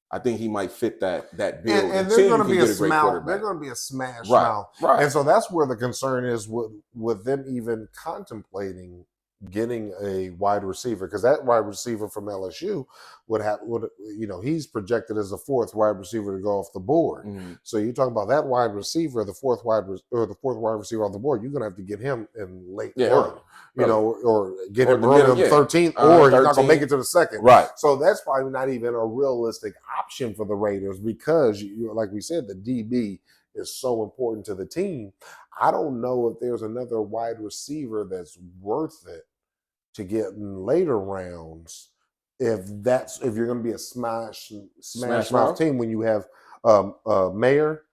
I think he might fit that bill. And they're going to be a smash. They're going to be a smash mouth. Right. And so that's where the concern is with them even contemplating getting a wide receiver, because that wide receiver from LSU would he's projected as the fourth wide receiver to go off the board. Mm-hmm. So you talk about that wide receiver, the fourth wide receiver on the board. You're gonna have to get him in late one, or get him early in the 13th, or he's not gonna make it to the second. Right. So that's probably not even a realistic option for the Raiders, because like we said, the DB is so important to the team. I don't know if there's another wide receiver that's worth it to get in later rounds, if you're going to be a smash mouth team, when you have Mayer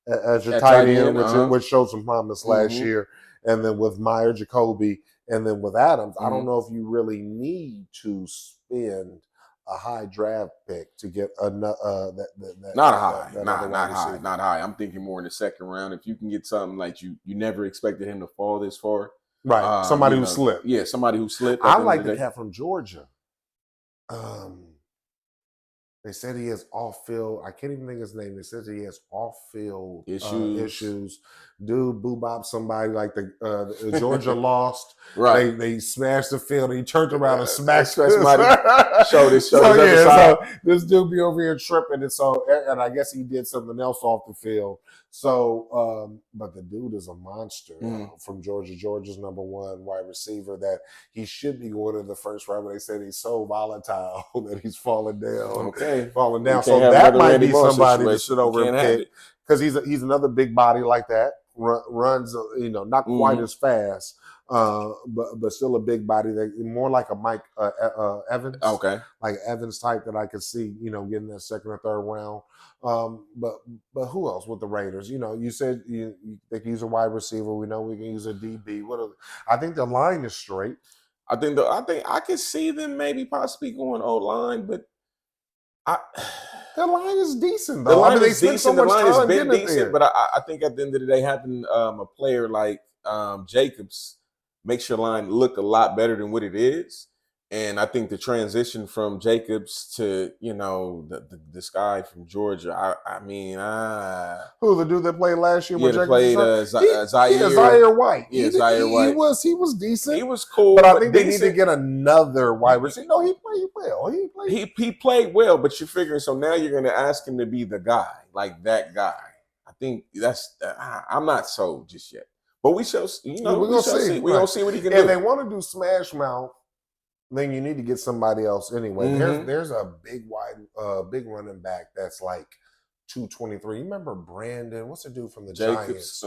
as your tight end, which showed some promise last year, and then with Meyer, Jacoby, and then with Adams. I don't know if you really need to spend a high draft pick to get not high. I'm thinking more in the second round. If you can get something like you never expected him to fall this far. Right. Somebody who slipped. Yeah, somebody who slipped. I like the cat from Georgia. They said he has off-field. I can't even think of his name. They said he has off-field issues. Dude, boo-bop somebody like the Georgia lost. Right. They smashed the field. And he turned around and smashed somebody. So this dude be over here tripping, and I guess he did something else off the field. So, but the dude is a monster from Georgia. Georgia's number one wide receiver. That he should be going in the first round, but they said he's so volatile that he's falling down. Falling down. So that might be somebody to sit over and pick, because he's another big body like that. Runs, not quite as fast, but still a big body. That more like a Mike Evans. Okay, like Evans type that I could see, getting that second or third round. But who else with the Raiders? You said they can use a wide receiver. We know we can use a DB. I think the line is straight. I think I could see them maybe possibly going O-line, but the line is decent, though. The line is decent. The line has been decent, but I think at the end of the day, having a player like Jacobs makes your line look a lot better than what it is. And I think the transition from Jacobs to this guy from Georgia, who, the dude that played last year with Jacobs? Zaire White. Zaire White. He was decent. He was cool, but I think they need to get another wide receiver. No, he played well. He played well, but you're figuring, so now you're going to ask him to be the guy, like that guy. I think I'm not sold just yet, but we shall. We're gonna see. We're gonna see what he can do. If they want to do smash mouth, then you need to get somebody else anyway. There's a big running back that's like 223. You remember Brandon? What's the dude from the Jacobs? Giants?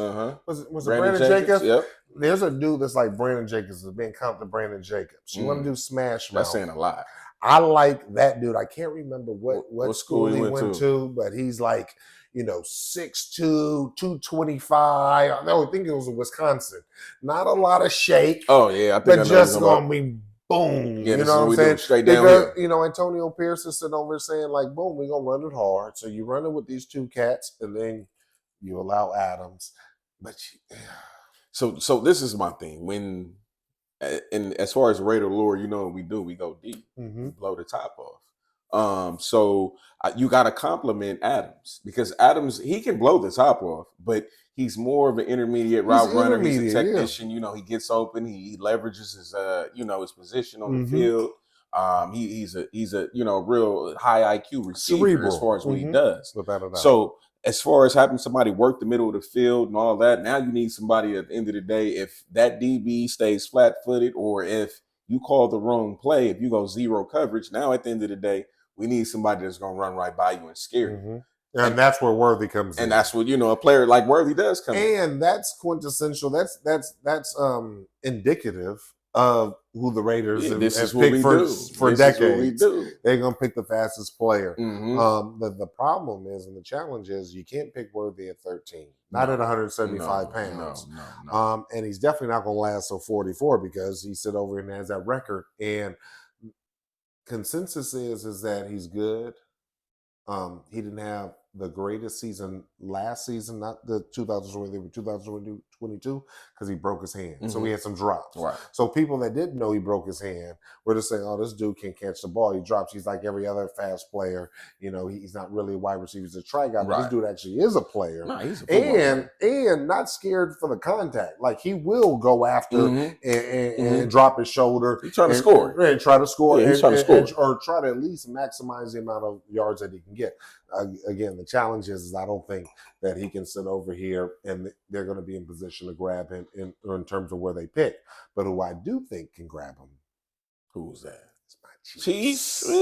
Was it Brandon Jacobs? Yep. There's a dude that's like Brandon Jacobs, that's being compared to Brandon Jacobs. You want to do smash mouth? That's saying a lot. I like that dude. I can't remember what school he went to, but he's like 6'2", 225. I think it was in Wisconsin. Not a lot of shake. Oh yeah, I think but just gonna be boom. Yeah, you know what I'm saying? Straight down because, Antonio Pierce is sitting over saying like, boom, we're gonna run it hard. So you run it with these two cats, and then you allow Adams. But so this is my thing. And as far as Raider lore, what we do, we go deep, blow the top off. So you got to compliment Adams, because Adams, he can blow the top off, but he's more of an intermediate route runner. He's a technician. Yeah. He gets open. He leverages his his position on the field. He's a real high IQ receiver. Cerebral. As far as what he does. Without a doubt. So as far as having somebody work the middle of the field and all that, now you need somebody at the end of the day, if that DB stays flat-footed, or if you call the wrong play, if you go zero coverage, now at the end of the day, we need somebody that's going to run right by you and scare you. And that's where Worthy comes in. And that's what, a player like Worthy does come in. And that's quintessential. That's indicative of who the Raiders have picked for decades. They're going to pick the fastest player. The problem is, and the challenge is, you can't pick Worthy at 13, not at 175 pounds. No. And he's definitely not going to last till 44, because he sit over and has that record. And consensus is that he's good. He didn't have the greatest season last season, not the 2020, but 2022, because he broke his hand. So he had some drops. Right. So people that didn't know he broke his hand were just saying, oh, this dude can't catch the ball. He drops. He's like every other fast player. He's not really a wide receiver. He's a try guy. But this dude actually is a player. Nah, he's a player. And not scared for the contact. Like, he will go after and drop his shoulder. He's trying to score. And try to score. Yeah, he's trying to score. Or try to at least maximize the amount of yards that he can get. Again, the challenge is I don't think that he can sit over here and they're going to be in position to grab him in terms of where they pick. But who I do think can grab him. Who's that? It's my Chiefs. And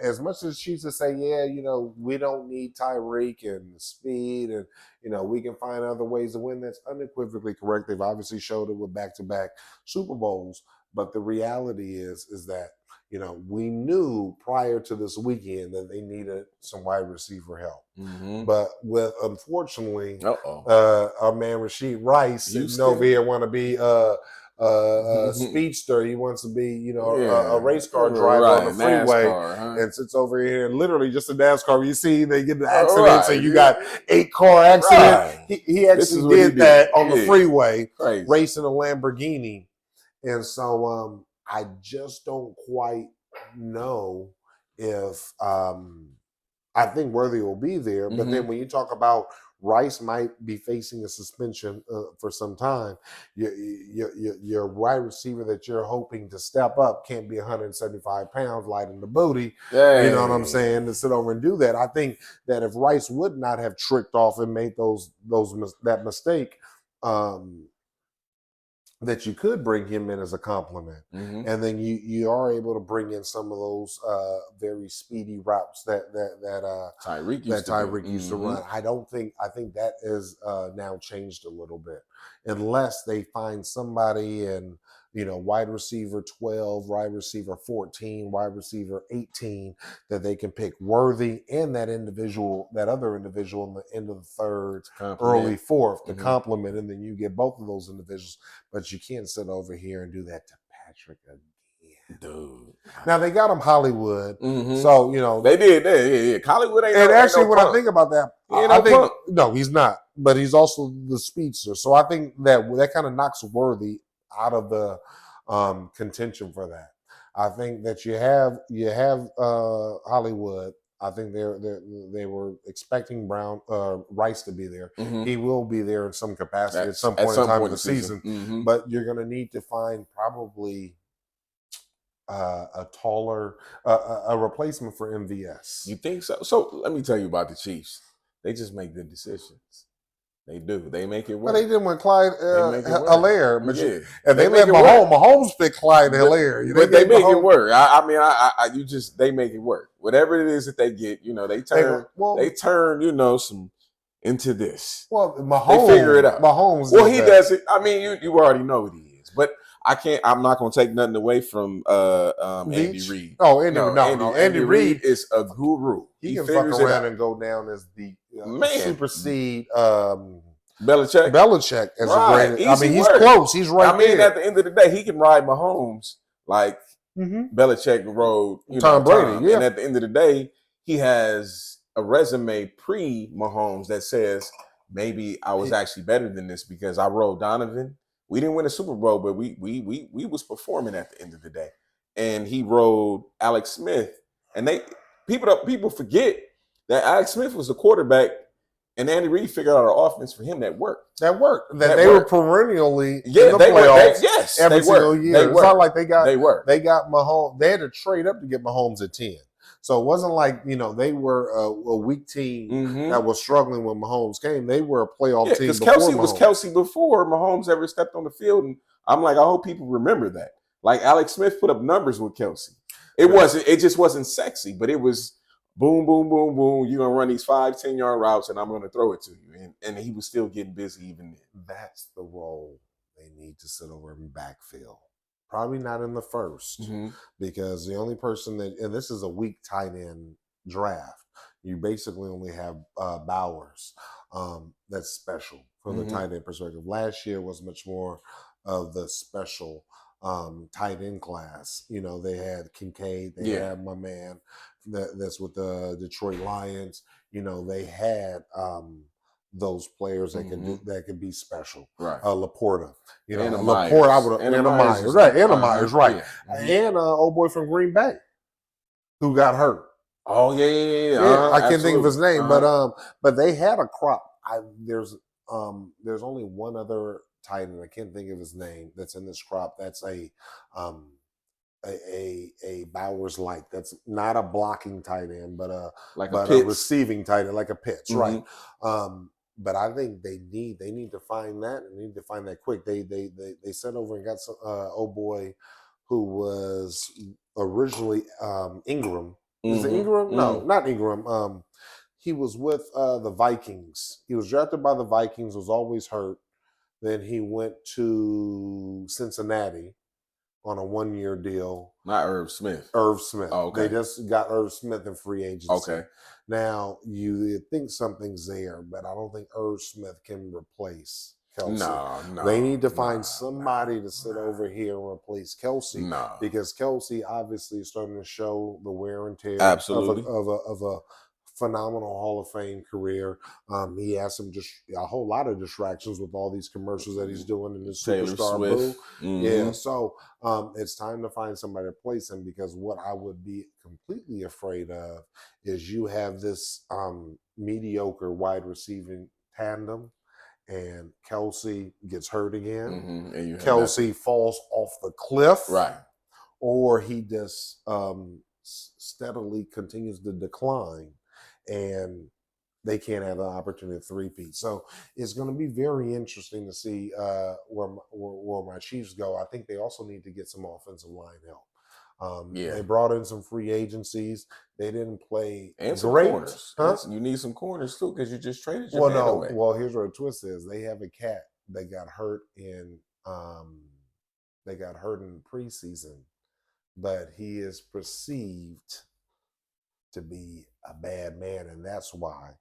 as much as Chiefs will say, yeah, we don't need Tyreek and speed and, we can find other ways to win. That's unequivocally correct. They've obviously showed it with back-to-back Super Bowls. But the reality is that, we knew prior to this weekend that they needed some wide receiver help. But with, unfortunately, our man Rashid Rice sitting over here want to be a speedster. He wants to be, a race car driver on the freeway, NASCAR, and sits over here and literally just a NASCAR. You see, they get the accidents, and you got 8 car accident. He actually did that on the freeway, racing a Lamborghini. And so I just don't quite know if I think Worthy will be there. But then when you talk about Rice might be facing a suspension for some time, your wide receiver that you're hoping to step up can't be 175 pounds light in the booty. Hey. You know what I'm saying? To sit over and do that. I think that if Rice would not have tricked off and made that mistake, that you could bring him in as a compliment. And then you are able to bring in some of those very speedy routes that Tyreek used to run. I think that is now changed a little bit, unless they find somebody in wide receiver 12, wide receiver 14, wide receiver 18 that they can pick Worthy and that other individual in the end of the third, early fourth to complement, and then you get both of those individuals. But you can't sit over here and do that to Patrick again. Dude. Now they got him Hollywood, so they did. Yeah. Hollywood ain't. And actually, no when punk. I think about that, I think no, he's not. But he's also the speedster, so I think that kind of knocks Worthy out of the contention for that. I think that you have Hollywood. I think they were expecting Rice to be there. He will be there in some capacity at some point in time of the season. But you're going to need to find probably a taller a replacement for MVS. You think so? So let me tell you about the Chiefs. They just make good decisions. They do. They make it work. But they didn't win Clyde Hilaire. But yeah. And they let Mahomes pick Clyde Hilaire. But they make it work. They make it work. Whatever it is that they get, they turn some into this. Well, Mahomes, they figure it out. Mahomes. Well, he does it. I mean, you already know what he is. But I'm not going to take nothing away from Andy Reid. Oh, Andy Reid is a guru. He can fuck around and go down as the supersede Belichick as a great. I mean, he's close. He's right there. At the end of the day, he can ride Mahomes like Belichick rode Tom Brady. Yeah. And at the end of the day, he has a resume pre-Mahomes that says maybe I was actually better than this because I rode Donovan. We didn't win a Super Bowl, but we was performing at the end of the day. And he rode Alex Smith. And people forget that Alex Smith was the quarterback, and Andy Reid figured out an offense for him that worked. That they were perennially in the playoffs every single year. It's not like they got Mahomes. They had to trade up to get Mahomes at 10. So it wasn't like, they were a weak team that was struggling when Mahomes came. They were a playoff team. Because Kelsey was Kelsey before Mahomes ever stepped on the field. And I'm like, I hope people remember that. Like Alex Smith put up numbers with Kelsey. It just wasn't sexy, but it was boom, boom, boom, boom. You're going to run these 5-10 yard routes and I'm going to throw it to you. And he was still getting busy even then. That's the role they need to sit over and backfill. Probably not in the first, because the only person and this is a weak tight end draft, you basically only have Bowers. That's special from the tight end perspective. Last year was much more of the special tight end class. They had Kincaid, they had my man, that's with the Detroit Lions. They had those players that could be special. Right. Laporta. And Laporta. I would Anna Myers. Right. Anna Myers. Right. Yeah. And old boy from Green Bay who got hurt. Oh yeah. I can't think of his name, but they had a crop. There's only one other tight end. I can't think of his name that's in this crop. That's a Bowers like. That's not a blocking tight end, but a receiving tight end, like a pitch, right? But I think they need to find that, and need to find that quick. They sent over and got some old boy who was originally Ingram. Is it Ingram? No, not Ingram. He was with the Vikings. He was drafted by the Vikings, was always hurt. Then he went to Cincinnati on a 1-year deal. Not Irv Smith. Irv Smith. Oh, okay. They just got Irv Smith in free agency. Okay. Now, you think something's there, but I don't think Irv Smith can replace Kelsey. No. They need to find somebody to sit over here and replace Kelsey. No. Because Kelsey obviously is starting to show the wear and tear Absolutely. of a phenomenal Hall of Fame career. He has a whole lot of distractions with all these commercials that he's doing in his Superstar Blue. Yeah, so it's time to find somebody to replace him, because what I would be completely afraid of is you have this mediocre wide receiving tandem, and Kelsey gets hurt again. And Kelsey falls off the cliff. Right. Or he just steadily continues to decline, and they can't have the opportunity to three-peat. So it's going to be very interesting to see where my Chiefs go. I think they also need to get some offensive line help. They brought in some free agencies. They didn't play and some great. Corners. Huh? You need some corners too, because you just traded your man away. Well, here's where the twist is. They have a cat that got hurt in preseason, but he is perceived to be a bad man, and that's why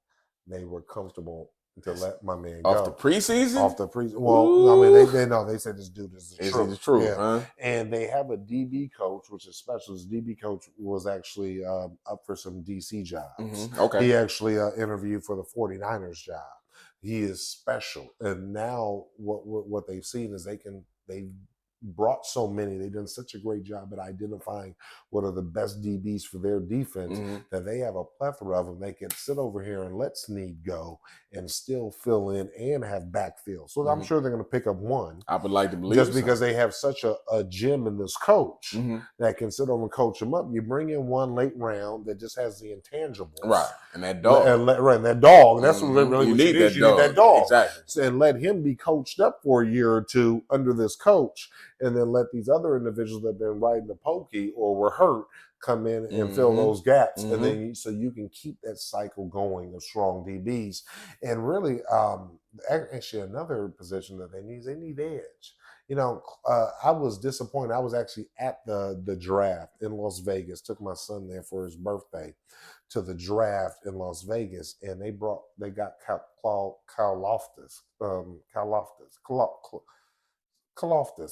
they were comfortable to let my man go. Off the preseason? Well, they said this dude is the truth. Is the truth, yeah. huh? And they have a DB coach, which is special. His DB coach was actually up for some DC jobs. Okay. He actually interviewed for the 49ers job. He is special. And now what they've seen is they brought so many. They've done such a great job at identifying what are the best DBs for their defense that they have a plethora of them. They can sit over here and let Snead go and still fill in and have backfield. So I'm sure they're going to pick up one. I would like to believe just because they have such a gem in this coach that can sit over and coach them up. You bring in one late round that just has the intangibles. Right. And that dog. And that dog. That's what really you what need. You need that dog. Exactly. So, and let him be coached up for a year or two under this coach, and then let these other individuals that have been riding the pokey or were hurt come in and fill those gaps. And then so you can keep that cycle going of strong DBs. And really, actually another position that they need edge. I was disappointed. I was actually at the draft in Las Vegas, took my son there for his birthday to the draft in Las Vegas, and they got Kaloftis,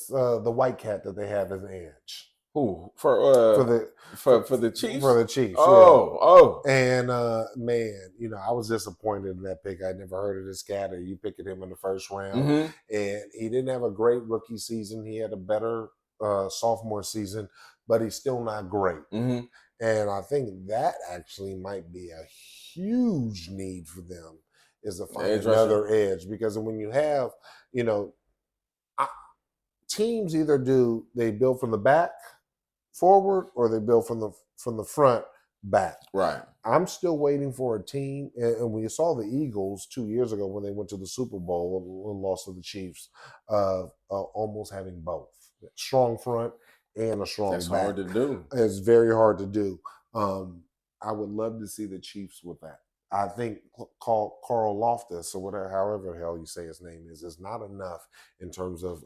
the white cat that they have as an edge. Who for the Chiefs? For the Chiefs. Oh. And man, I was disappointed in that pick. I never heard of this cat. Or you picking him in the first round, and he didn't have a great rookie season. He had a better sophomore season, but he's still not great. And I think that actually might be a huge need for them, is to find another edge, because when you have, teams either they build from the back forward, or they build from the front back. Right. I'm still waiting for a team, and we saw the Eagles 2 years ago when they went to the Super Bowl and lost to the Chiefs, almost having both strong front and a strong back. That's hard to do. It's very hard to do. I would love to see the Chiefs with that. I think Carl Loftus, or whatever, however the hell you say his name is not enough in terms of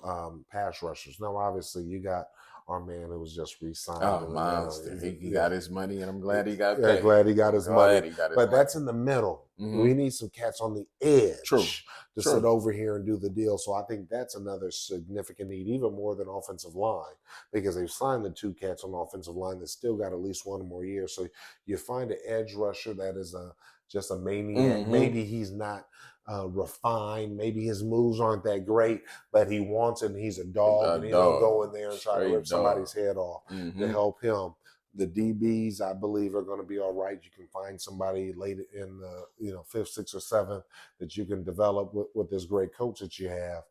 pass rushers. Now, obviously, you got our man who was just re-signed. Oh, Miles. He got his money, and I'm glad he got paid. Glad he got his money. That's in the middle. We need some cats on the edge to sit over here and do the deal. So I think that's another significant need, even more than offensive line, because they've signed the 2 cats on the offensive line that still got at least 1 more year. So you find an edge rusher that is just a maniac. Maybe he's not refined. Maybe his moves aren't that great, but he wants it and he's a dog, and he's going to go in there and try to rip somebody's head off to help him. The DBs, I believe, are going to be all right. You can find somebody late in the 5th, 6th, or 7th that you can develop with this great coach that you have.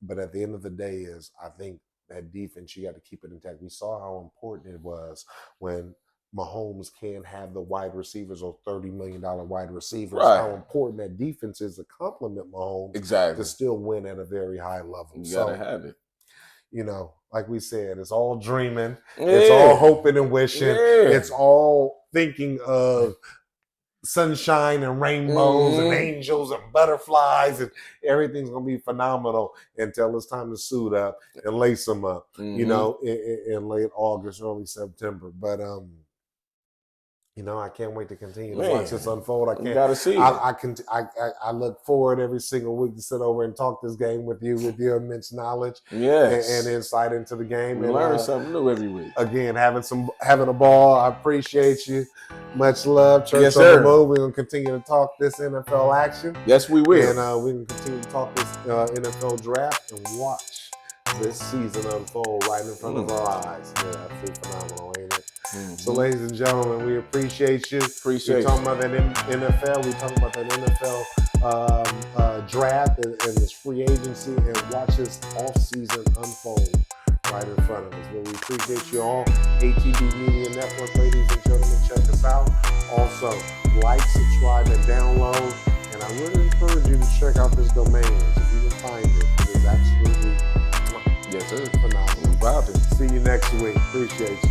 But at the end of the day, I think that defense, you got to keep it intact. We saw how important it was when Mahomes can't have the wide receivers or $30 million wide receivers. Right. How important that defense is to complement Mahomes to still win at a very high level. You got to have it. Like we said, it's all dreaming. Yeah. It's all hoping and wishing. Yeah. It's all thinking of sunshine and rainbows and angels and butterflies, and everything's going to be phenomenal until it's time to suit up and lace them up, in late August, early September. But, I can't wait to continue to watch this unfold. I can't. You gotta see it. I look forward every single week to sit over and talk this game with you, with your immense knowledge and insight into the game. We learn something new every week. Again, having a ball. I appreciate you. Much love. Church on the Move. We're gonna continue to talk this NFL action. Yes, we will. And we can continue to talk this NFL draft and watch this season unfold right in front of our eyes. Yeah, absolutely phenomenal, ain't it? So, ladies and gentlemen, we appreciate you. We're talking about that NFL. We're talking about that NFL draft and this free agency, and watch this offseason unfold right in front of us. Well, we appreciate you all. ATB Media Network, ladies and gentlemen, check us out. Also, like, subscribe, and download. And I really encourage you to check out this Domainz if you can find it. It is absolutely phenomenal. Wow. See you next week. Appreciate you.